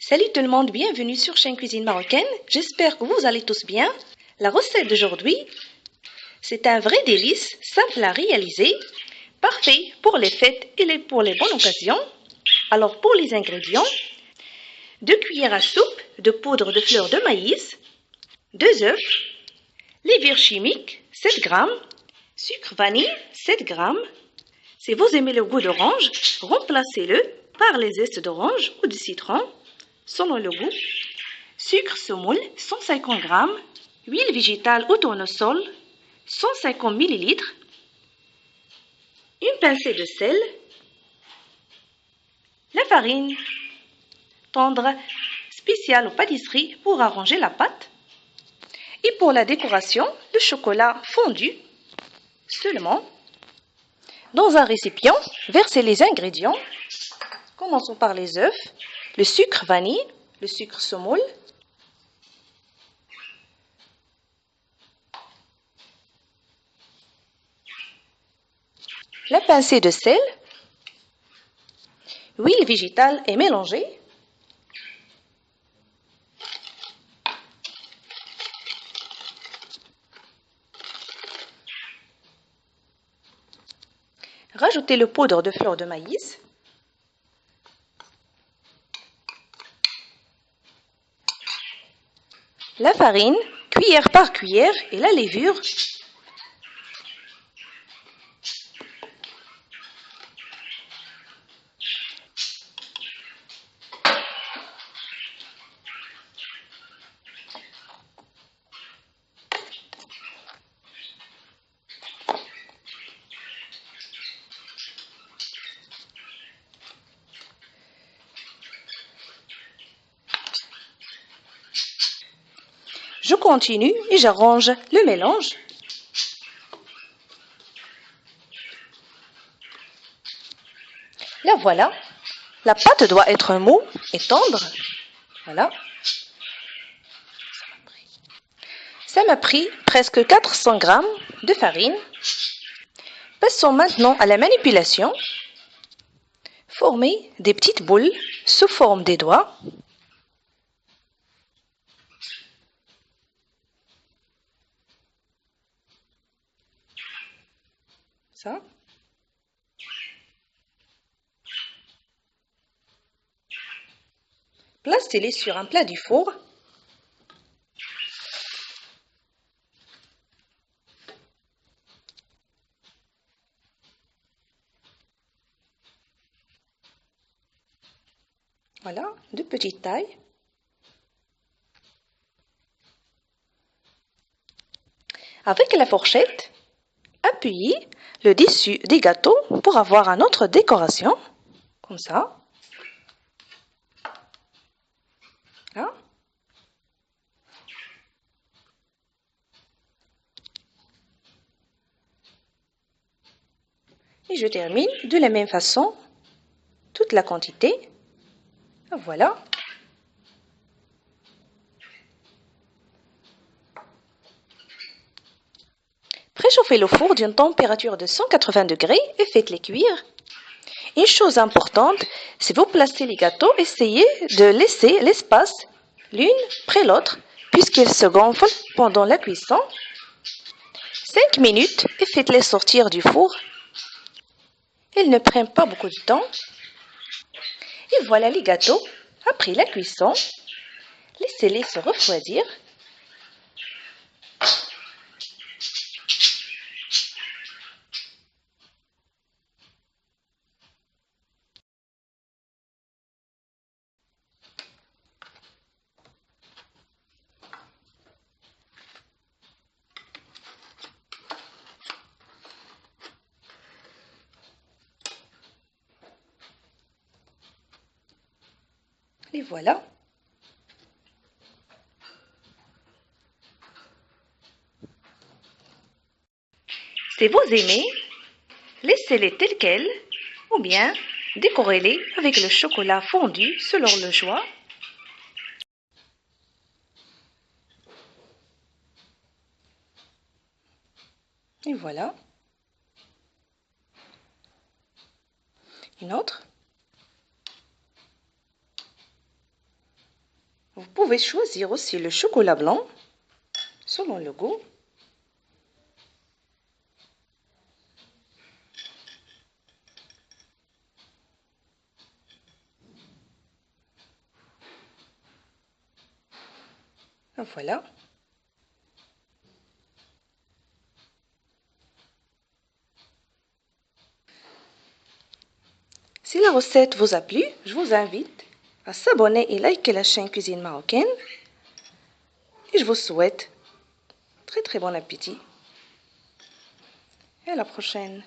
Salut tout le monde, bienvenue sur Chaîne Cuisine Marocaine. J'espère que vous allez tous bien. La recette d'aujourd'hui, c'est un vrai délice, simple à réaliser, parfait pour les fêtes et pour les bonnes occasions. Alors pour les ingrédients, 2 cuillères à soupe de poudre de fleur de maïs, 2 œufs, levure chimique 7 g, sucre vanille 7 g. Si vous aimez le goût d'orange, remplacez-le par les zestes d'orange ou de citron, selon le goût. Sucre semoule 150 g, huile végétale au tournesol 150 ml, une pincée de sel, la farine tendre spéciale aux pâtisseries pour arranger la pâte. Et pour la décoration, le chocolat fondu seulement. Dans un récipient, versez les ingrédients. Commençons par les œufs, le sucre vanille, le sucre semoule, la pincée de sel, huile végétale et mélangée. Rajoutez le poudre de fleur de maïs. La farine, cuillère par cuillère, et la levure. Je continue et j'arrange le mélange. La voilà. La pâte doit être mou et tendre. Voilà. Ça m'a pris presque 400 g de farine. Passons maintenant à la manipulation. Formez des petites boules sous forme des doigts. Ça. Placez-les sur un plat du four. Voilà, de petite taille. Avec la fourchette, appuyez le dessus des gâteaux pour avoir une autre décoration, comme ça. Là. Et je termine de la même façon toute la quantité. Voilà. Préchauffez le four d'une température de 180 degrés et faites-les cuire. Une chose importante, si vous placez les gâteaux, essayez de laisser l'espace l'une près l'autre, puisqu'ils se gonflent pendant la cuisson. 5 minutes et faites-les sortir du four. Ils ne prennent pas beaucoup de temps. Et voilà les gâteaux. Après la cuisson, laissez-les se refroidir. Et voilà. Si vous aimez, laissez-les tels quels ou bien décorez-les avec le chocolat fondu selon le choix. Et voilà. Une autre. Vous pouvez choisir aussi le chocolat blanc selon le goût. Voilà. Si la recette vous a plu, je vous invite à s'abonner et liker la chaîne Cuisine Marocaine. Et je vous souhaite très bon appétit. Et à la prochaine.